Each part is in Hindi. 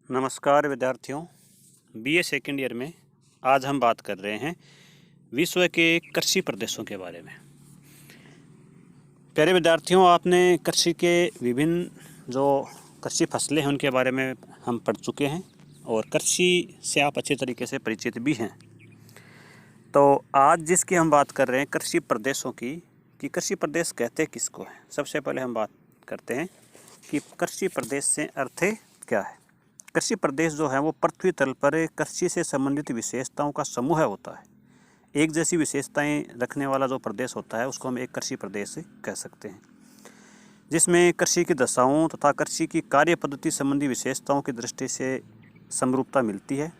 नमस्कार विद्यार्थियों, बीए सेकेंड ईयर में आज हम बात कर रहे हैं विश्व के कृषि प्रदेशों के बारे में। प्यारे विद्यार्थियों, आपने कृषि के विभिन्न जो कृषि फसलें हैं उनके बारे में हम पढ़ चुके हैं और कृषि से आप अच्छे तरीके से परिचित भी हैं। तो आज जिसकी हम बात कर रहे हैं कृषि प्रदेशों की, कि कृषि प्रदेश कहते किसको हैं। सबसे पहले हम बात करते हैं कि कृषि प्रदेश से अर्थ क्या है। कृषि प्रदेश जो है वो पृथ्वी तल पर कृषि से संबंधित विशेषताओं का समूह होता है। एक जैसी विशेषताएं रखने वाला जो प्रदेश होता है उसको हम एक कृषि प्रदेश कह सकते हैं, जिसमें कृषि की दशाओं तथा कृषि की कार्य पद्धति संबंधी विशेषताओं की दृष्टि से समरूपता मिलती है।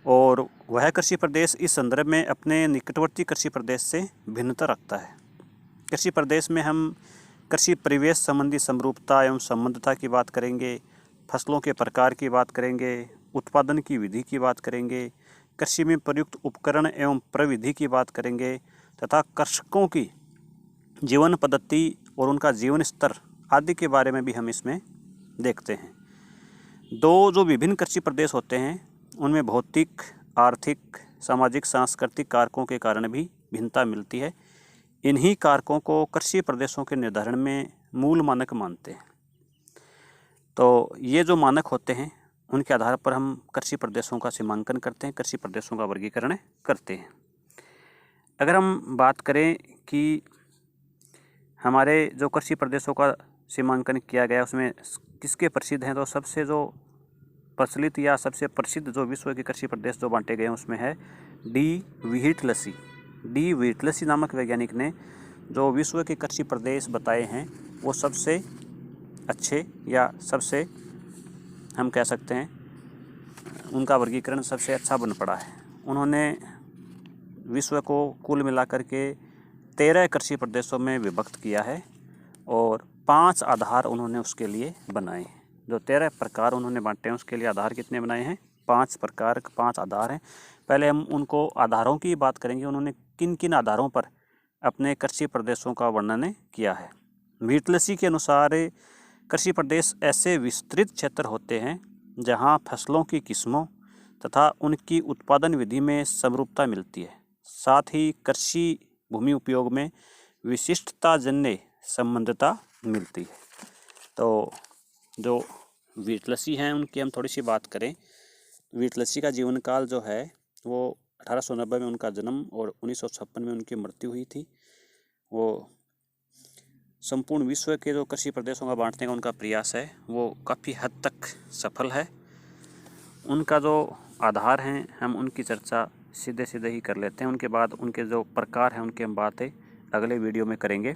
और वह कृषि प्रदेश इस संदर्भ में अपने निकटवर्ती कृषि प्रदेश से भिन्नता रखता है। कृषि प्रदेश में हम कृषि परिवेश संबंधी समरूपता एवं संबद्धता की बात करेंगे, फसलों के प्रकार की बात करेंगे, उत्पादन की विधि की बात करेंगे, कृषि में प्रयुक्त उपकरण एवं प्रविधि की बात करेंगे तथा कृषकों की जीवन पद्धति और उनका जीवन स्तर आदि के बारे में भी हम इसमें देखते हैं। दो जो विभिन्न कृषि प्रदेश होते हैं उनमें भौतिक, आर्थिक, सामाजिक, सांस्कृतिक कारकों के कारण भी भिन्नता मिलती है। इन्हीं कारकों को कृषि प्रदेशों के निर्धारण में मूल मानक मानते हैं। तो ये जो मानक होते हैं उनके आधार पर हम कृषि प्रदेशों का सीमांकन करते हैं, कृषि प्रदेशों का वर्गीकरण करते हैं। अगर हम बात करें कि हमारे जो कृषि प्रदेशों का सीमांकन किया गया उसमें किसके प्रसिद्ध हैं, तो सबसे जो प्रचलित या सबसे प्रसिद्ध जो विश्व के कृषि प्रदेश जो बांटे गए हैं उसमें है डी व्हीटलसी। डी व्हीटलसी नामक वैज्ञानिक ने जो विश्व के कृषि प्रदेश बताए हैं वो सबसे अच्छे या सबसे हम कह सकते हैं उनका वर्गीकरण सबसे अच्छा बन पड़ा है। उन्होंने विश्व को कुल मिलाकर के 13 कृषि प्रदेशों में विभक्त किया है और 5 आधार उन्होंने उसके लिए बनाए हैं। जो 13 प्रकार उन्होंने बांटे हैं उसके लिए आधार कितने बनाए हैं? 5 प्रकार, 5 आधार हैं। पहले हम उनको आधारों की बात करेंगे, उन्होंने किन किन आधारों पर अपने कृषि प्रदेशों का वर्णन किया है। व्हीटलसी के अनुसार कृषि प्रदेश ऐसे विस्तृत क्षेत्र होते हैं जहां फसलों की किस्मों तथा उनकी उत्पादन विधि में समरूपता मिलती है, साथ ही कृषि भूमि उपयोग में विशिष्टताजन्य संबद्धता मिलती है। तो जो व्हीटलसी हैं उनकी हम थोड़ी सी बात करें। व्हीटलसी का जीवन काल जो है वो 1890 में उनका जन्म और 1956 में उनकी मृत्यु हुई थी। वो संपूर्ण विश्व के जो कृषि प्रदेशों का बांटने का उनका प्रयास है वो काफ़ी हद तक सफल है। उनका जो आधार हैं हम उनकी चर्चा सीधे सीधे ही कर लेते हैं, उनके बाद उनके जो प्रकार हैं उनकी हम बातें अगले वीडियो में करेंगे।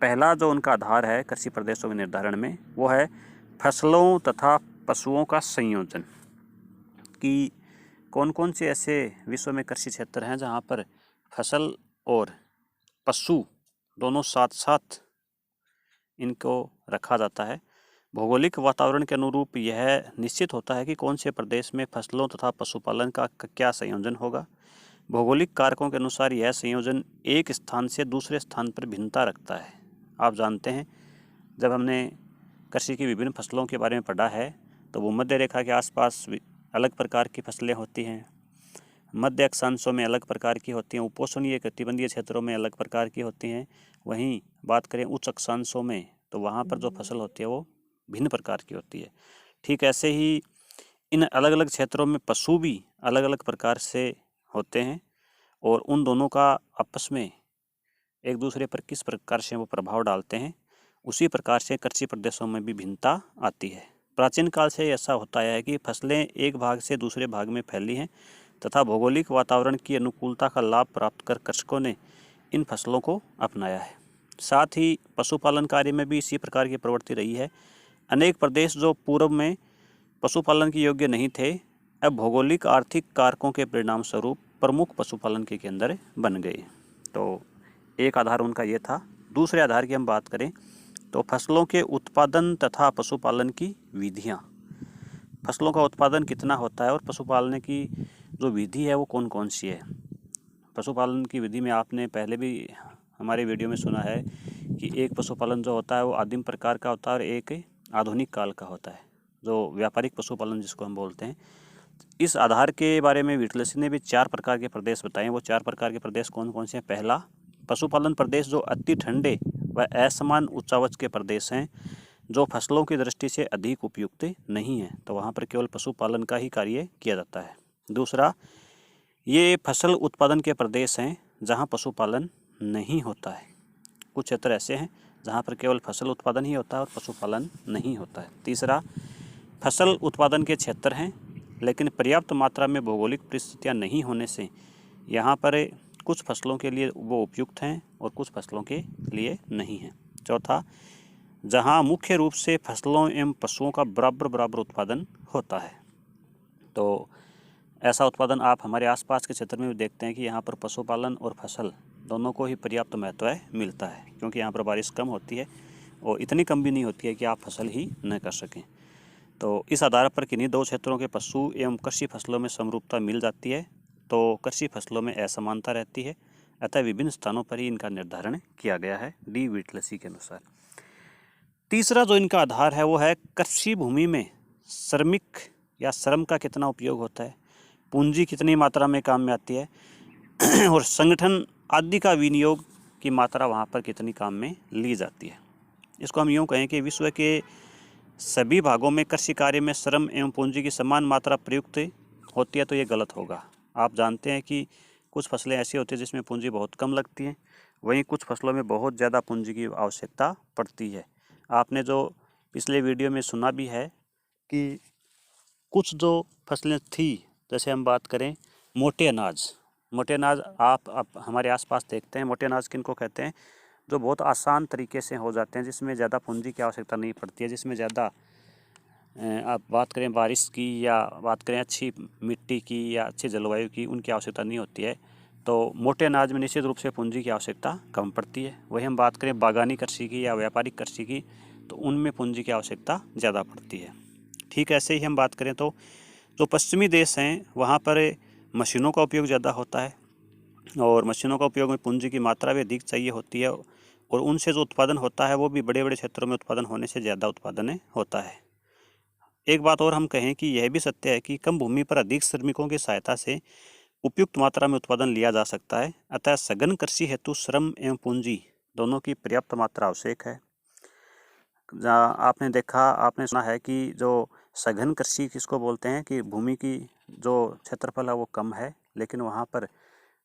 पहला जो उनका आधार है कृषि प्रदेशों के निर्धारण में वो है फसलों तथा पशुओं का संयोजन। कि कौन कौन से ऐसे विश्व में कृषि क्षेत्र हैं जहाँ पर फसल और पशु दोनों साथ साथ इनको रखा जाता है। भौगोलिक वातावरण के अनुरूप यह निश्चित होता है कि कौन से प्रदेश में फसलों तथा पशुपालन का क्या संयोजन होगा। भौगोलिक कारकों के अनुसार यह संयोजन एक स्थान से दूसरे स्थान पर भिन्नता रखता है। आप जानते हैं जब हमने कृषि की विभिन्न फसलों के बारे में पढ़ा है तो भूमध्य रेखा के आसपास अलग प्रकार की फसलें होती हैं, मध्य अक्षांशों में अलग प्रकार की होती हैं, उपोष्णीय कटिबंधीय क्षेत्रों में अलग प्रकार की होती हैं। वहीं बात करें उच्च अक्षांशों में तो वहाँ पर जो फसल होती है वो भिन्न प्रकार की होती है। ठीक ऐसे ही इन अलग अलग क्षेत्रों में पशु भी अलग अलग प्रकार से होते हैं और उन दोनों का आपस में एक दूसरे पर किस प्रकार से वो प्रभाव डालते हैं, उसी प्रकार से कृषि प्रदेशों में भी भिन्नता आती है। प्राचीन काल से ऐसा होता है कि फसलें एक भाग से दूसरे भाग में फैली हैं तथा भौगोलिक वातावरण की अनुकूलता का लाभ प्राप्त कर कृषकों ने इन फसलों को अपनाया है। साथ ही पशुपालन कार्य में भी इसी प्रकार की प्रवृत्ति रही है। अनेक प्रदेश जो पूर्व में पशुपालन के योग्य नहीं थे अब भौगोलिक आर्थिक कारकों के परिणाम स्वरूप प्रमुख पशुपालन के केंद्र बन गए। तो एक आधार उनका ये था। दूसरे आधार की हम बात करें तो फसलों के उत्पादन तथा पशुपालन की विधियाँ। फसलों का उत्पादन कितना होता है और पशुपालन की जो विधि है वो कौन कौन सी है। पशुपालन की विधि में आपने पहले भी हमारे वीडियो में सुना है कि एक पशुपालन जो होता है वो आदिम प्रकार का होता है और एक आधुनिक काल का होता है। जो व्यापारिक पशुपालन जिसको हम बोलते हैं, इस आधार के बारे में विटलेसी ने भी 4 प्रकार के प्रदेश बताए। वो 4 प्रकार के प्रदेश कौन कौन से हैं? पहला, पशुपालन प्रदेश जो अति ठंडे व असमान उच्चावच के प्रदेश हैं, जो फसलों की दृष्टि से अधिक उपयुक्त नहीं है, तो वहाँ पर केवल पशुपालन का ही कार्य किया जाता है। दूसरा, ये फसल उत्पादन के प्रदेश हैं जहाँ पशुपालन नहीं होता है। कुछ क्षेत्र ऐसे हैं जहाँ पर केवल फसल उत्पादन ही होता है और पशुपालन नहीं होता है। तीसरा, फसल उत्पादन के क्षेत्र हैं लेकिन पर्याप्त मात्रा में भौगोलिक परिस्थितियाँ नहीं होने से यहाँ पर कुछ फसलों के लिए वो उपयुक्त हैं और कुछ फसलों के लिए नहीं हैं। चौथा, जहाँ मुख्य रूप से फसलों एवं पशुओं का बराबर उत्पादन होता है। तो ऐसा उत्पादन आप हमारे आसपास के क्षेत्र में भी देखते हैं कि यहाँ पर पशुपालन और फसल दोनों को ही पर्याप्त महत्व मिलता है, क्योंकि यहाँ पर बारिश कम होती है और इतनी कम भी नहीं होती है कि आप फसल ही न कर सकें। तो इस आधार पर किन्हीं दो क्षेत्रों के पशु एवं कृषि फसलों में समरूपता मिल जाती है तो कृषि फसलों में असमानता रहती है, अतः विभिन्न स्थानों पर ही इनका निर्धारण किया गया है डी विटलेसी के अनुसार। तीसरा जो इनका आधार है वो है कृषि भूमि में श्रमिक या श्रम का कितना उपयोग होता है, पूंजी कितनी मात्रा में काम में आती है और संगठन आदि का विनियोग की मात्रा वहाँ पर कितनी काम में ली जाती है। इसको हम यूँ कहें कि विश्व के सभी भागों में कृषि कार्य में श्रम एवं पूंजी की समान मात्रा प्रयुक्त होती है तो ये गलत होगा। आप जानते हैं कि कुछ फसलें ऐसी होती हैं जिसमें पूंजी बहुत कम लगती है, वहीं कुछ फसलों में बहुत ज़्यादा पूंजी की आवश्यकता पड़ती है। आपने जो पिछले वीडियो में सुना भी है कि कुछ जो फसलें थी, जैसे हम बात करें मोटे अनाज आप हमारे आसपास देखते हैं। मोटे अनाज किनको कहते हैं? जो बहुत आसान तरीके से हो जाते हैं, जिसमें ज़्यादा पूंजी की आवश्यकता नहीं पड़ती है, जिसमें ज़्यादा आप बात करें बारिश की या बात करें अच्छी मिट्टी की या अच्छी जलवायु की, उनकी आवश्यकता नहीं होती है। तो मोटे अनाज में निश्चित रूप से पूंजी की आवश्यकता कम पड़ती है। वही हम बात करें बागानी कृषि की या व्यापारिक कृषि की, तो उनमें पूंजी की आवश्यकता ज़्यादा पड़ती है। ठीक ऐसे ही हम बात करें तो जो पश्चिमी देश हैं वहाँ पर मशीनों का उपयोग ज़्यादा होता है और मशीनों का उपयोग में पूंजी की मात्रा भी अधिक चाहिए होती है और उनसे जो उत्पादन होता है वो भी बड़े बड़े क्षेत्रों में उत्पादन होने से ज़्यादा उत्पादन होता है। एक बात और हम कहें कि यह भी सत्य है कि कम भूमि पर अधिक श्रमिकों की सहायता से उपयुक्त मात्रा में उत्पादन लिया जा सकता है, अतः सघन कृषि हेतु श्रम एवं पूंजी दोनों की पर्याप्त मात्रा आवश्यक है। जहाँ आपने सुना है कि जो सघन कृषि किसको बोलते हैं कि भूमि की जो क्षेत्रफल है वो कम है, लेकिन वहाँ पर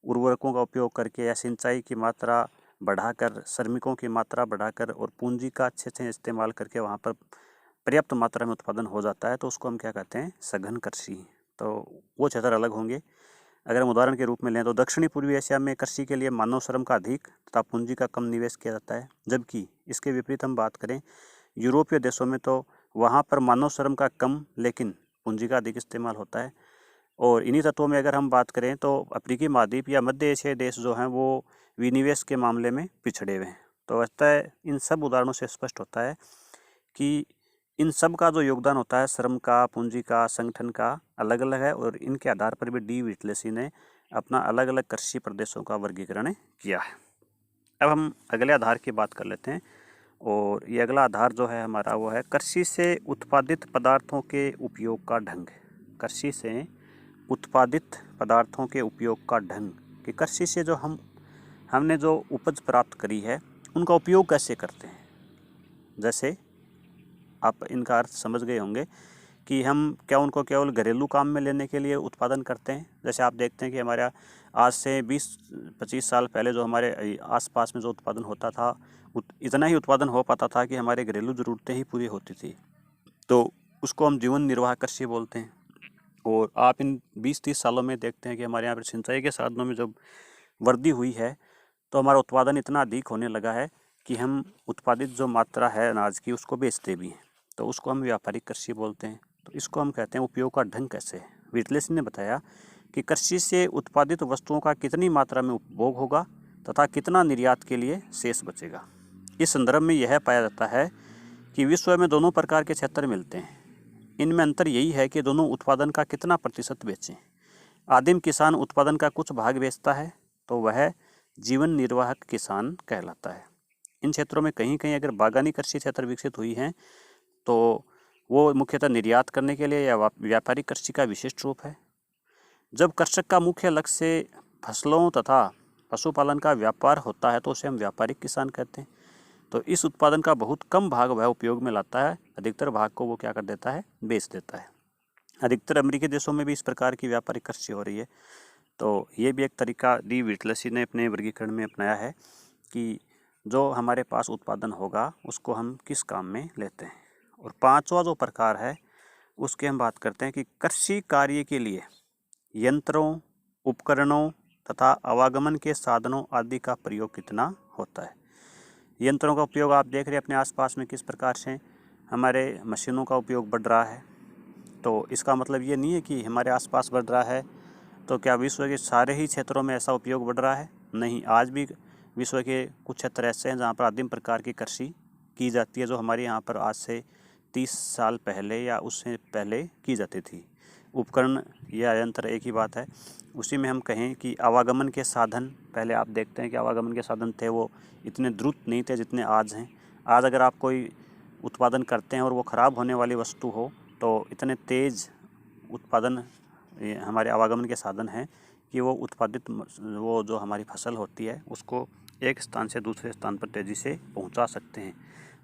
उर्वरकों का उपयोग करके या सिंचाई की मात्रा बढ़ाकर, श्रमिकों की मात्रा बढ़ाकर और पूंजी का अच्छे से इस्तेमाल करके वहाँ पर पर्याप्त मात्रा में उत्पादन हो जाता है, तो उसको हम क्या कहते हैं? सघन कृषि। तो वो क्षेत्र अलग होंगे। अगर हम उदाहरण के रूप में लें तो दक्षिणी पूर्वी एशिया में कृषि के लिए मानव श्रम का अधिक तथा पूंजी का कम निवेश किया जाता है, जबकि इसके विपरीत हम बात करें यूरोपीय देशों में तो वहाँ पर मानव श्रम का कम लेकिन पूंजी का अधिक इस्तेमाल होता है। और इन्हीं तत्वों में अगर हम बात करें तो अफ्रीकी महाद्वीप या मध्य एशियाई देश जो हैं वो विनिवेश के मामले में पिछड़े हुए हैं। तो अतः इन सब उदाहरणों से स्पष्ट होता है कि इन सब का जो योगदान होता है श्रम का, पूंजी का, संगठन का, अलग अलग है और इनके आधार पर भी डी विटलेसी ने अपना अलग अलग कृषि प्रदेशों का वर्गीकरण किया है। अब हम अगले आधार की बात कर लेते हैं और ये अगला आधार जो है हमारा वो है कृषि से उत्पादित पदार्थों के उपयोग का ढंग। कृषि से उत्पादित पदार्थों के उपयोग का ढंग कि कृषि से जो हमने जो उपज प्राप्त करी है उनका उपयोग कैसे करते हैं। जैसे आप इनका अर्थ समझ गए होंगे कि हम क्या उनको केवल घरेलू काम में लेने के लिए उत्पादन करते हैं। जैसे आप देखते हैं कि हमारा आज से 20-25 साल पहले जो हमारे आसपास में जो उत्पादन होता था इतना ही उत्पादन हो पाता था कि हमारे घरेलू ज़रूरतें ही पूरी होती थी, तो उसको हम जीवन निर्वाह कृषि बोलते हैं। और आप इन 20-30 सालों में देखते हैं कि हमारे यहाँ पर सिंचाई के साधनों में जब वृद्धि हुई है तो हमारा उत्पादन इतना अधिक होने लगा है कि हम उत्पादित जो मात्रा है अनाज की उसको बेचते भी हैं, तो उसको हम व्यापारिक कृषि बोलते हैं। तो इसको हम कहते हैं उपयोग का ढंग कैसे है। विटलेसी ने बताया कि कृषि से उत्पादित वस्तुओं का कितनी मात्रा में उपभोग होगा तथा कितना निर्यात के लिए शेष बचेगा। इस संदर्भ में यह पाया जाता है कि विश्व में दोनों प्रकार के क्षेत्र मिलते हैं, इनमें अंतर यही है कि दोनों उत्पादन का कितना प्रतिशत बेचें। आदिम किसान उत्पादन का कुछ भाग बेचता है तो वह जीवन निर्वाहक किसान कहलाता है। इन क्षेत्रों में कहीं कहीं अगर बागानी कृषि क्षेत्र विकसित हुई हैं तो वो मुख्यतः निर्यात करने के लिए या व्यापारिक कृषि का विशिष्ट रूप है। जब कृषक का मुख्य लक्ष्य फसलों तथा पशुपालन का व्यापार होता है तो उसे हम व्यापारिक किसान कहते हैं। तो इस उत्पादन का बहुत कम भाग वह उपयोग में लाता है, अधिकतर भाग को वो क्या कर देता है, बेच देता है। अधिकतर अमेरिकी देशों में भी इस प्रकार की व्यापारिक कृषि हो रही है। तो ये भी एक तरीका डी विटलेसी ने अपने वर्गीकरण में अपनाया है कि जो हमारे पास उत्पादन होगा उसको हम किस काम में लेते हैं। और पांचवा जो प्रकार है उसकी हम बात करते हैं कि कृषि कार्य के लिए यंत्रों, उपकरणों तथा आवागमन के साधनों आदि का प्रयोग कितना होता है। यंत्रों का उपयोग आप देख रहे हैं अपने आसपास में किस प्रकार से हमारे मशीनों का उपयोग बढ़ रहा है। तो इसका मतलब ये नहीं है कि हमारे आसपास बढ़ रहा है तो क्या विश्व के सारे ही क्षेत्रों में ऐसा उपयोग बढ़ रहा है, नहीं। आज भी विश्व के कुछ क्षेत्र ऐसे हैं जहाँ पर आदिम प्रकार की कृषि की जाती है, जो हमारे यहाँ पर आज से 30 साल पहले या उससे पहले की जाती थी। उपकरण या यंत्र एक ही बात है। उसी में हम कहें कि आवागमन के साधन, पहले आप देखते हैं कि आवागमन के साधन थे वो इतने द्रुत नहीं थे जितने आज हैं। आज अगर आप कोई उत्पादन करते हैं और वो ख़राब होने वाली वस्तु हो तो इतने तेज़ उत्पादन हमारे आवागमन के साधन हैं कि वो उत्पादित वो जो हमारी फसल होती है उसको एक स्थान से दूसरे स्थान पर तेज़ी से पहुंचा सकते हैं।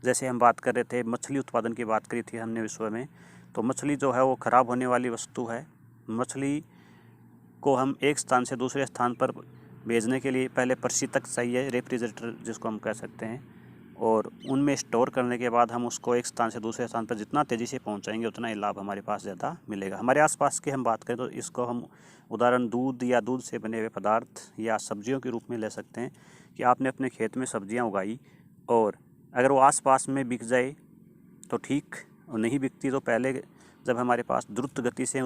जैसे हम बात कर रहे थे मछली उत्पादन की बात करी थी हमने विश्व में, तो मछली जो है वो ख़राब होने वाली वस्तु है। मछली को हम एक स्थान से दूसरे स्थान पर भेजने के लिए पहले प्रशीतक चाहिए, रेफ्रिजरेटर जिसको हम कह सकते हैं, और उनमें स्टोर करने के बाद हम उसको एक स्थान से दूसरे स्थान पर जितना तेज़ी से पहुंचाएंगे उतना ही लाभ हमारे पास ज़्यादा मिलेगा। हमारे आसपास की हम बात करें तो इसको हम उदाहरण दूध या दूध से बने हुए पदार्थ या सब्जियों के रूप में ले सकते हैं कि आपने अपने खेत में सब्जियां उगाई और अगर वो आसपास में बिक जाए तो ठीक, और नहीं बिकती तो पहले जब हमारे पास द्रुत गति से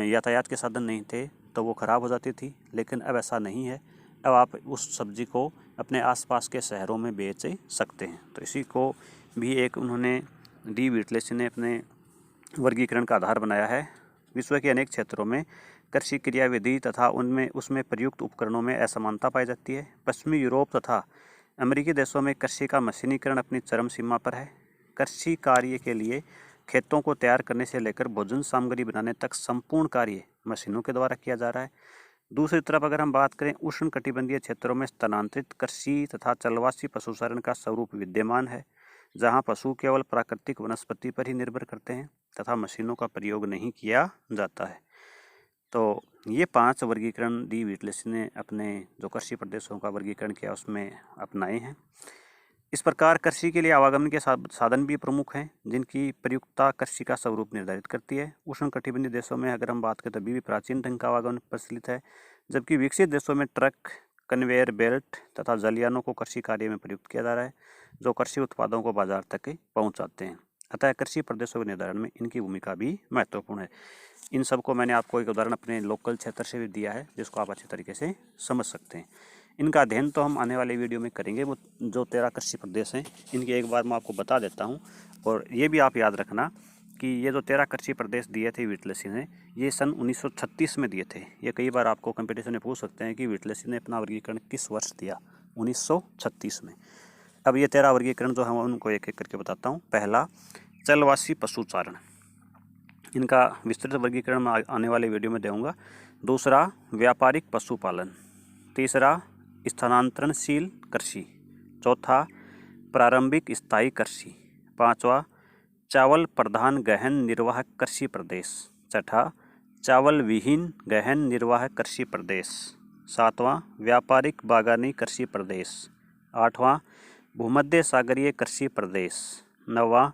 यातायात के साधन नहीं थे तो वो ख़राब हो जाती थी, लेकिन अब ऐसा नहीं है। अब आप उस सब्ज़ी को अपने आसपास के शहरों में बेच सकते हैं। तो इसी को भी एक उन्होंने डी विटलेसी ने अपने वर्गीकरण का आधार बनाया है। विश्व के अनेक क्षेत्रों में कृषि क्रियाविधि तथा उसमें प्रयुक्त उपकरणों में असमानता पाई जाती है। पश्चिमी यूरोप तथा अमेरिकी देशों में कृषि का मशीनीकरण अपनी चरम सीमा पर है। कृषि कार्य के लिए खेतों को तैयार करने से लेकर भोजन सामग्री बनाने तक संपूर्ण कार्य मशीनों के द्वारा किया जा रहा है। दूसरी तरफ अगर हम बात करें उष्णकटिबंधीय क्षेत्रों में स्थानांतरित कृषि तथा चलवासी पशुचारण का स्वरूप विद्यमान है, जहां पशु केवल प्राकृतिक वनस्पति पर ही निर्भर करते हैं तथा मशीनों का प्रयोग नहीं किया जाता है। तो ये 5 वर्गीकरण डी विटलेसी ने अपने जो कृषि प्रदेशों का वर्गीकरण किया उसमें अपनाए हैं। इस प्रकार कृषि के लिए आवागमन के साधन भी प्रमुख हैं जिनकी प्रयुक्तता कृषि का स्वरूप निर्धारित करती है। उष्णकटिबंधीय देशों में अगर हम बात करें तो अभी भी प्राचीन ढंग का आवागमन प्रचलित है, जबकि विकसित देशों में ट्रक, कन्वेयर बेल्ट तथा जलयानों को कृषि कार्य में प्रयुक्त किया जा रहा है, जो कृषि उत्पादों को बाजार तक पहुँचाते हैं। अतः कृषि प्रदेशों के निर्धारण में इनकी भूमिका भी महत्वपूर्ण है। इन सब को मैंने आपको एक उदाहरण अपने लोकल क्षेत्र से भी दिया है जिसको आप अच्छे तरीके से समझ सकते हैं। इनका अध्ययन तो हम आने वाले वीडियो में करेंगे। वो जो 13 कृषि प्रदेश हैं इनकी एक बार मैं आपको बता देता हूँ, और ये भी आप याद रखना कि ये जो 13 कृषि प्रदेश दिए थे विटलेसी ने, ये सन 1936 में दिए थे। ये कई बार आपको कंपटीशन में पूछ सकते हैं कि विटलेसी ने अपना वर्गीकरण किस वर्ष दिया, 1936 में। अब ये 13 वर्गीकरण जो हम उनको एक एक करके बताता हूँ। पहला, चलवासी पशुचारण, इनका विस्तृत वर्गीकरण मैं आने वाले वीडियो में दूंगा। दूसरा, व्यापारिक पशुपालन। तीसरा, स्थानांतरणशील कृषि। चौथा, प्रारंभिक स्थायी कृषि। पांचवा, चावल प्रधान गहन निर्वाहक कृषि प्रदेश। छठा, चावल विहीन गहन निर्वाहक कृषि प्रदेश। सातवां, व्यापारिक बागानी कृषि प्रदेश। आठवां, भूमध्य सागरीय कृषि प्रदेश। नौवां,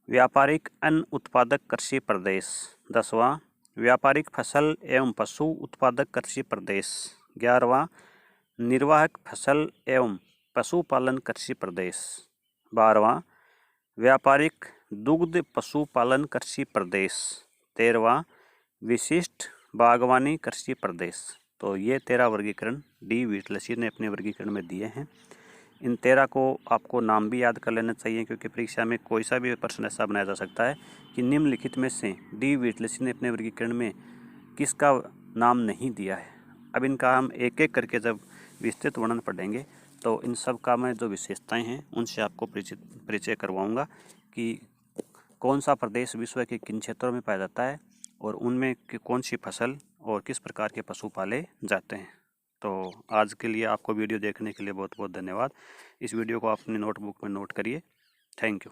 व्यापारिक अन्न उत्पादक कृषि प्रदेश। 10वां, व्यापारिक फसल एवं पशु उत्पादक कृषि प्रदेश। 11वां, निर्वाहक फसल एवं पशुपालन कृषि प्रदेश। 12वां, व्यापारिक दुग्ध पशुपालन कृषि प्रदेश। 13वां, विशिष्ट बागवानी कृषि प्रदेश। तो ये 13 वर्गीकरण डी विटलेसी ने अपने वर्गीकरण में दिए हैं। इन 13 को आपको नाम भी याद कर लेना चाहिए, क्योंकि परीक्षा में कोई सा भी प्रश्न ऐसा बनाया जा सकता है कि निम्नलिखित में से डी विटलेसी ने अपने वर्गीकरण में किसका नाम नहीं दिया है। अब इनका हम एक एक करके जब विस्तृत वर्णन पढ़ेंगे तो इन सब का मैं जो विशेषताएं हैं उनसे आपको परिचय करवाऊंगा कि कौन सा प्रदेश विश्व के किन क्षेत्रों में पाया जाता है और उनमें कौन सी फसल और किस प्रकार के पशु पाले जाते हैं। तो आज के लिए आपको वीडियो देखने के लिए बहुत बहुत धन्यवाद। इस वीडियो को आप अपनी नोटबुक में नोट करिए। Thank you.